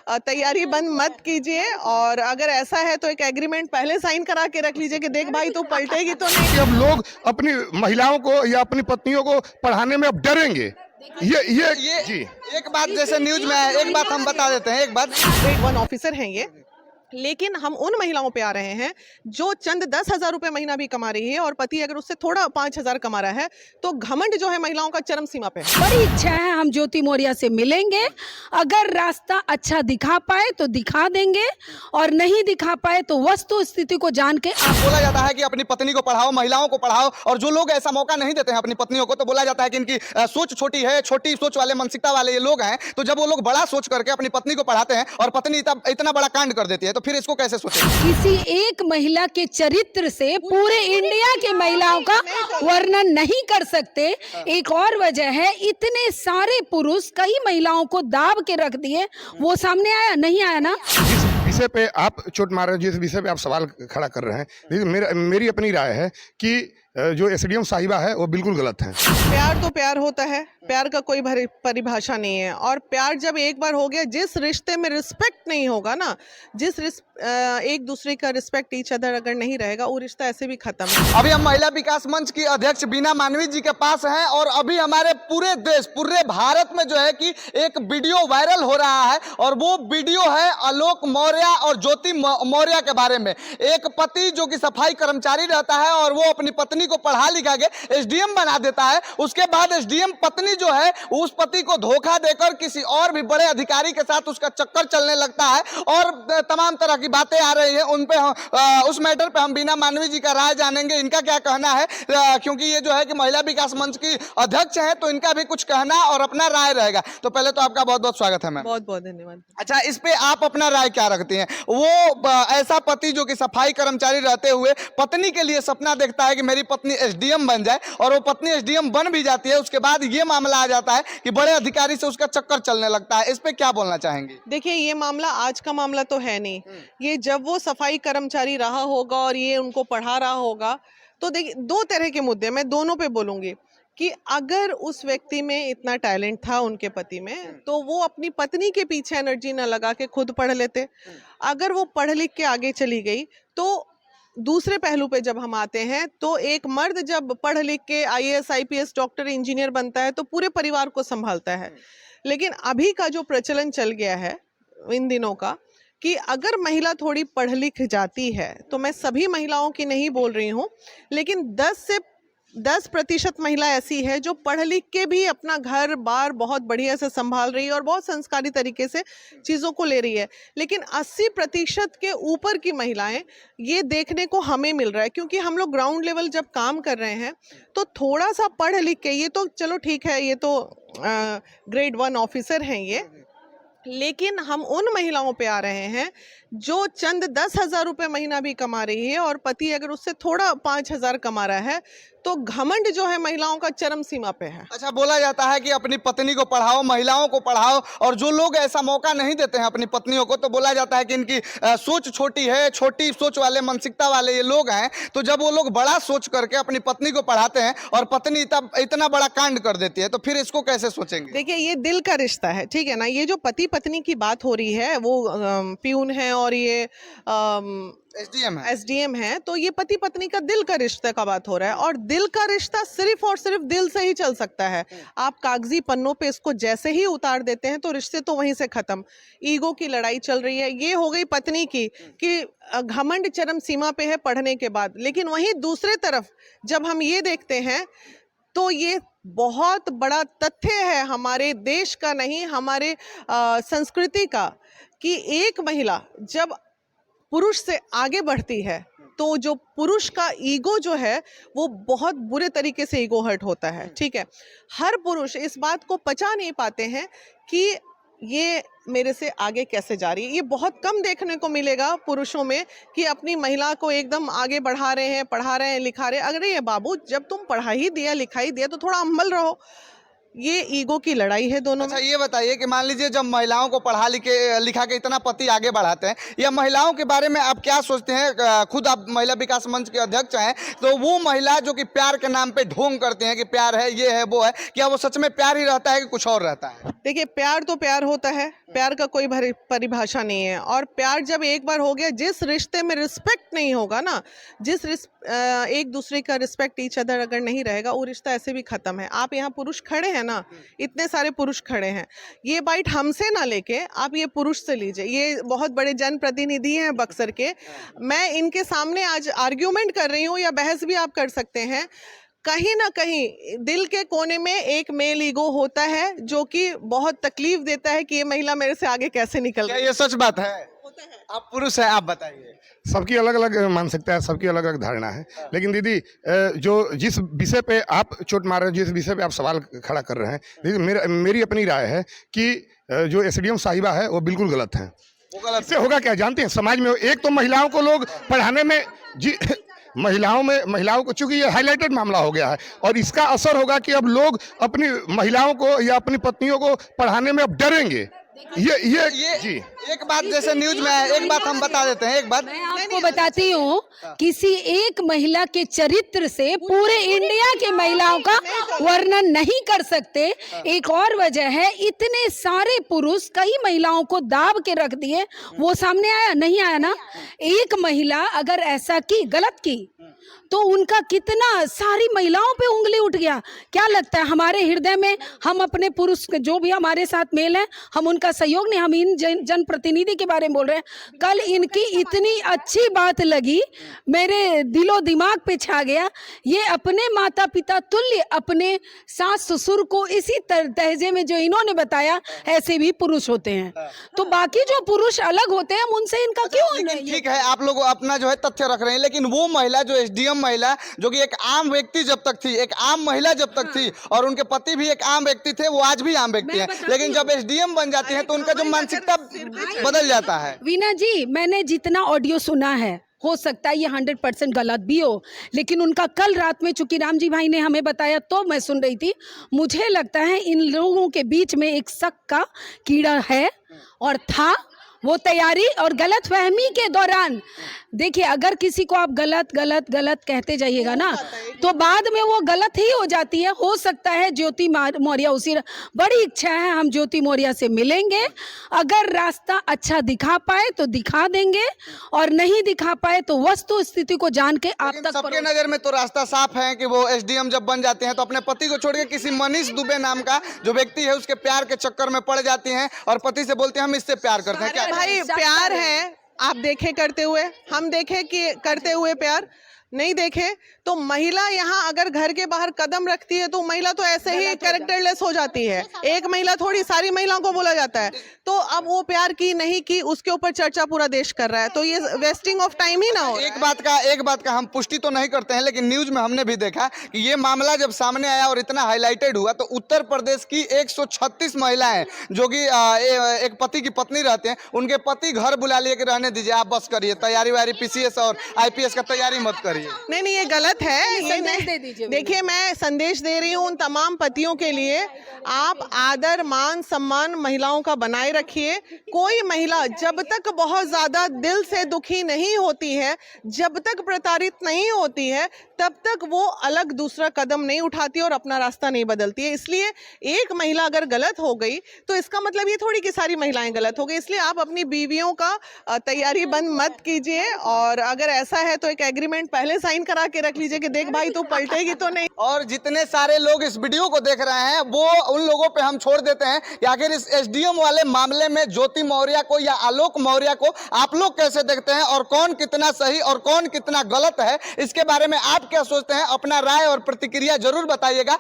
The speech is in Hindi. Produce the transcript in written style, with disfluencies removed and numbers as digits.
तैयारी बंद मत कीजिए, और अगर ऐसा है तो एक एग्रीमेंट पहले साइन करा के रख लीजिए कि देख भाई तू पलटेगी तो नहीं। कि अब लोग अपनी महिलाओं को या अपनी पत्नियों को पढ़ाने में अब डरेंगे। ये जी एक बात जैसे न्यूज में है, एक बात हम बता देते हैं, एक बात ग्रेड 1 ऑफिसर हैं ये, लेकिन हम उन महिलाओं पे आ रहे हैं जो चंद 10,000 रुपए महीना भी कमा रही है और पति अगर उससे थोड़ा 5,000 कमा रहा है, तो घमंड जो है महिलाओं का चरम सीमा पे है। बड़ी इच्छा है हम ज्योति मौर्य से मिलेंगे, अगर रास्ता अच्छा दिखा पाए तो दिखा देंगे, और नहीं दिखा पाए तो वस्तु स्थिति को जान के बोला जाता है कि अपनी पत्नी को पढ़ाओ, महिलाओं को पढ़ाओ, और जो लोग ऐसा मौका नहीं देते हैं अपनी पत्नियों को, तो बोला जाता है कि इनकी सोच छोटी है, छोटी सोच वाले, मानसिकता वाले ये लोग हैं। तो जब वो लोग बड़ा सोच करके अपनी पत्नी को पढ़ाते हैं और पत्नी इतना बड़ा कांड कर देती है, तो फिर इसको कैसे सोचे? किसी एक महिला के चरित्र से पूरे इंडिया की महिलाओं का वर्णन नहीं कर सकते। एक और वजह है, इतने सारे पुरुष कई महिलाओं को दाब के रख दिए, वो सामने आया नहीं आया ना। जिस विषय पे आप चोट मार रहे हो, जिस विषय पे आप सवाल खड़ा कर रहे हैं, देखिए मेरी अपनी राय है कि जो एसडीएम साहिबा है वो बिल्कुल गलत है। प्यार तो प्यार होता है, प्यार का कोई परिभाषा नहीं है, और प्यार जब एक बार हो गया, जिस रिश्ते में रिस्पेक्ट नहीं होगा ना, एक दूसरे का रिस्पेक्ट ईच अदर अगर नहीं रहेगा, वो रिश्ता ऐसे भी खत्म है। अभी हम महिला विकास मंच की अध्यक्ष बीना मानवी जी के पास हैं, और अभी हमारे पूरे देश, पूरे भारत में जो है कि एक वीडियो वायरल हो रहा है, और वो वीडियो है आलोक मौर्य और ज्योति मौर्य के बारे में। एक पति जो कि सफाई कर्मचारी रहता है और वो अपनी पत्नी को पढ़ा लिखा के एसडीएम बना देता है, उसके बाद एसडीएम पत्नी जो है उस पति को धोखा देकर किसी और भी बड़े अधिकारी के साथ उसका चक्कर चलने लगता है, और तमाम तरह की बातें आ रही हैं उन पे। उस मैटर पे हम बीना मानवी जी का राय जानेंगे, इनका क्या कहना है, क्योंकि ये जो है कि महिला विकास मंच की अध्यक्ष है, तो इनका भी कुछ कहना और अपना राय रहेगा। तो पहले तो आपका बहुत बहुत स्वागत है मैम। बहुत बहुत धन्यवाद। अच्छा, इस पे आप अपना राय क्या रखती हैं? वो ऐसा पति जो कि सफाई कर्मचारी रहते हुए पत्नी के लिए सपना देखता है कि मेरी पत्नी एसडीएम बन जाए, और वो पत्नी एसडीएम बन भी जाती है, उसके बाद ये मामला आ जाता है कि बड़े अधिकारी से उसका चक्कर चलने लगता है। इस पे क्या बोलना चाहेंगे? देखिए, ये मामला आज का मामला तो है नहीं, ये जब वो सफाई कर्मचारी रहा होगा और ये उनको पढ़ा रहा होगा, तो देखिए दो तरह के मुद्दे, मैं दोनों पे बोलूंगी कि अगर उस व्यक्ति में इतना टैलेंट था उनके पति में, तो वो अपनी पत्नी के पीछे एनर्जी न लगा के खुद पढ़ लेते। अगर वो पढ़ लिख के आगे चली गई, तो दूसरे पहलू पे जब हम आते हैं, तो एक मर्द जब पढ़ लिख के आईएएस, आईपीएस, डॉक्टर, इंजीनियर बनता है, तो पूरे परिवार को संभालता है। लेकिन अभी का जो प्रचलन चल गया है इन दिनों का, कि अगर महिला थोड़ी पढ़ लिख जाती है, तो मैं सभी महिलाओं की नहीं बोल रही हूँ, लेकिन 10% महिला ऐसी है जो पढ़ लिख के भी अपना घर बार बहुत बढ़िया से संभाल रही है और बहुत संस्कारी तरीके से चीज़ों को ले रही है। लेकिन 80% के ऊपर की महिलाएं, ये देखने को हमें मिल रहा है, क्योंकि हम लोग ग्राउंड लेवल जब काम कर रहे हैं, तो थोड़ा सा पढ़ लिख के, ये तो चलो ठीक है, ये तो ग्रेड 1 ऑफिसर हैं ये, लेकिन हम उन महिलाओं पे आ रहे हैं जो चंद 10,000 रुपए महीना भी कमा रही है और पति अगर उससे थोड़ा 5,000 कमा रहा है, तो घमंड जो है महिलाओं का चरम सीमा पे है। अच्छा, बोला जाता है कि अपनी पत्नी को पढ़ाओ, महिलाओं को पढ़ाओ, और जो लोग ऐसा मौका नहीं देते हैं अपनी पत्नियों को, तो बोला जाता है कि इनकी सोच छोटी है, छोटी सोच वाले, मानसिकता वाले ये लोग हैं। तो जब वो लोग बड़ा सोच करके अपनी पत्नी को पढ़ाते हैं और पत्नी इतना बड़ा कांड कर देती है, तो फिर इसको कैसे सोचेंगे? देखिए, ये दिल का रिश्ता है, ठीक है ना। ये जो पति पत्नी की बात हो रही है, वो प्यून है और ये एसडीएम है, तो ये पति पत्नी का दिल का रिश्ते का बात हो रहा है, और दिल का रिश्ता सिर्फ और सिर्फ दिल से ही चल सकता है। आप कागजी पन्नों पे इसको जैसे ही उतार देते हैं, तो रिश्ते तो वहीं से खत्म। ईगो की लड़ाई चल रही है, ये हो गई पत्नी की कि घमंड चरम सीमा पे है पढ़ने के बाद। लेकिन वहीं दूसरे तरफ जब हम ये देखते हैं, तो ये बहुत बड़ा तथ्य है हमारे देश का, नहीं हमारे संस्कृति का, कि एक महिला जब पुरुष से आगे बढ़ती है, तो जो पुरुष का ईगो जो है, वो बहुत बुरे तरीके से ईगो हर्ट होता है, ठीक है। हर पुरुष इस बात को पचा नहीं पाते हैं कि ये मेरे से आगे कैसे जा रही है। ये बहुत कम देखने को मिलेगा पुरुषों में कि अपनी महिला को एकदम आगे बढ़ा रहे हैं, पढ़ा रहे हैं, लिखा रहे हैं। अरे ये बाबू, जब तुम पढ़ा ही दिया, लिखा ही दिया, तो थोड़ा अम्बल रहो। ये ईगो की लड़ाई है दोनों में। अच्छा, ये बताइए कि मान लीजिए जब महिलाओं को पढ़ा लिखा के इतना पति आगे बढ़ाते हैं, या महिलाओं के बारे में आप क्या सोचते हैं? खुद आप महिला विकास मंच के अध्यक्ष हैं, तो वो महिला जो कि प्यार के नाम पे ढोंग करते हैं कि प्यार है, ये है, वो है, क्या वो सच में प्यार ही रहता है कि कुछ और रहता है? देखिए, प्यार तो प्यार होता है, प्यार का कोई परिभाषा नहीं है। और प्यार जब एक बार हो गया, जिस रिश्ते में रिस्पेक्ट नहीं होगा ना, एक दूसरे का रिस्पेक्ट ईच अदर अगर नहीं रहेगा, वो रिश्ता ऐसे भी खत्म है। आप यहाँ पुरुष खड़े हैं ना, इतने सारे पुरुष खड़े हैं, ये बाइट हमसे ना लेके आप ये पुरुष से लीजिए। ये बहुत बड़े जनप्रतिनिधि हैं बक्सर के, मैं इनके सामने आज आर्ग्यूमेंट कर रही हूँ, या बहस भी आप कर सकते हैं। कहीं ना कहीं दिल के कोने में एक मेल ईगो होता है जो कि बहुत तकलीफ देता है कि ये महिला मेरे से आगे कैसे निकल क्या रही ये सच बात है? आप पुरुष हैं, आप बताइए। सबकी अलग अलग मानसिकता है, सबकी अलग अलग धारणा है। लेकिन दीदी, जो जिस विषय पे आप चोट मार रहे हैं, जिस विषय पे आप सवाल खड़ा कर रहे हैं, दीदी मेरी अपनी राय है कि जो एसडीएम साहिबा है वो बिल्कुल गलत है। वो गलत इससे होगा क्या जानते हैं? समाज में एक तो महिलाओं को लोग पढ़ाने में महिलाओं को, चूंकि ये हाईलाइटेड मामला हो गया है, और इसका असर होगा कि अब लोग अपनी महिलाओं को या अपनी पत्नियों को पढ़ाने में अब डरेंगे। ये जी एक बात जैसे न्यूज में है, एक बात हम बता देते हैं। एक बात मैं आपको बताती हूँ, किसी एक महिला के चरित्र से पूरे इंडिया के महिलाओं का वर्णन नहीं कर सकते। एक और वजह है, इतने सारे पुरुष कई महिलाओं को दाब के रख दिए, वो सामने आया नहीं आया ना। एक महिला अगर ऐसा की, गलत की, तो उनका कितना सारी महिलाओं पे उंगली उठ गया। क्या लगता है हमारे हृदय में, हम अपने पुरुष जो भी हमारे साथ मेल है, हम उनका सहयोग नहीं, हम इन जनप्रतिनिधि के बारे में बोल रहे हैं। कल इनकी इतनी अच्छी बात लगी, मेरे दिलो दिमाग पे छा गया। ये अपने माता पिता तुल्य अपने सास ससुर को इसी तहजे में जो इन्होंने बताया, ऐसे भी पुरुष होते हैं। तो बाकी जो पुरुष अलग होते हैं, हम उनसे इनका क्यों? ठीक है, आप लोग अपना जो है तथ्य रख रहे हैं, लेकिन वो महिला जो एसडीएम महिला, जो कि एक आम व्यक्ति जब तक थी, एक आम महिला जब तक थी, और उनके पति भी एक आम व्यक्ति थे, वो आज भी आम व्यक्ति हैं, लेकिन जब एसडीएम बन जाती हैं तो उनका जो मानसिकता बदल जाता है। वीना जी, मैंने जितना ऑडियो सुना है, हो सकता है ये 100% गलत भी हो, लेकिन उनका कल रात में चूंकि राम जी भाई ने हमें बताया तो मैं सुन रही थी। मुझे लगता है इन लोगों के बीच में एक शक का कीड़ा है और था। वो तैयारी और गलत फहमी के दौरान, देखिए, अगर किसी को आप गलत गलत गलत कहते जाइएगा ना, तो बाद में वो गलत ही हो जाती है। हो सकता है ज्योति मौर्य, उसी बड़ी इच्छा है हम ज्योति मौर्य से मिलेंगे। अगर रास्ता अच्छा दिखा पाए तो दिखा देंगे, और नहीं दिखा पाए तो वस्तु स्थिति को जान के आप तक सबके नजर में तो रास्ता साफ है कि वो एसडीएम जब बन जाते हैं तो अपने पति को छोड़ के किसी मनीष दुबे नाम का जो व्यक्ति है उसके प्यार के चक्कर में पड़ जाती हैं, और पति से बोलते हैं हम इससे प्यार करते हैं। क्या भाई प्यार है, आप देखे करते हुए, हम देखे कि करते हुए प्यार नहीं देखे। तो महिला यहाँ अगर घर के बाहर कदम रखती है तो महिला तो ऐसे ही कैरेक्टरलेस हो जाती है। एक महिला थोड़ी, सारी महिलाओं को बोला जाता है। तो अब वो प्यार की नहीं की, उसके ऊपर चर्चा पूरा देश कर रहा है, तो ये वेस्टिंग ऑफ टाइम ही ना हो। एक बात का हम पुष्टि तो नहीं करते हैं, लेकिन न्यूज में हमने भी देखा कि ये मामला जब सामने आया और इतना हाईलाइटेड हुआ, तो उत्तर प्रदेश की 136 महिलाएं जो कि एक पति की पत्नी रहते हैं, उनके पति घर बुला लिए कि रहने दीजिए, आप बस करिए, तैयारी वारी पीसीएस और आईपीएस का तैयारी मत करिए। नहीं, ये गलत है। ये नहीं, देखिए, मैं संदेश दे रही हूँ उन तमाम पतियों के लिए, आप आदर मान सम्मान महिलाओं का बनाए रखिए। कोई महिला जब तक बहुत ज्यादा दिल से दुखी नहीं होती है, जब तक प्रताड़ित नहीं होती है, तब तक वो अलग दूसरा कदम नहीं उठाती और अपना रास्ता नहीं बदलती है। इसलिए एक महिला अगर गलत हो गई तो इसका मतलब ये थोड़ी कि सारी महिलाएं गलत हो गई। इसलिए आप अपनी बीवियों का तैयारी बंद मत कीजिए, और अगर ऐसा है तो एक एग्रीमेंट पहले साइन करा के रख लीजिए कि देख भाई तू पलटेगी तो नहीं। और जितने सारे लोग इस वीडियो को देख रहे हैं, वो उन लोगों पे हम छोड़ देते हैं कि आखिर इस एसडीएम वाले मामले में ज्योति मौर्य को या आलोक मौर्य को आप लोग कैसे देखते हैं, और कौन कितना सही और कौन कितना गलत है, इसके बारे में आप क्या सोचते हैं? अपना राय और प्रतिक्रिया जरूर बताइएगा।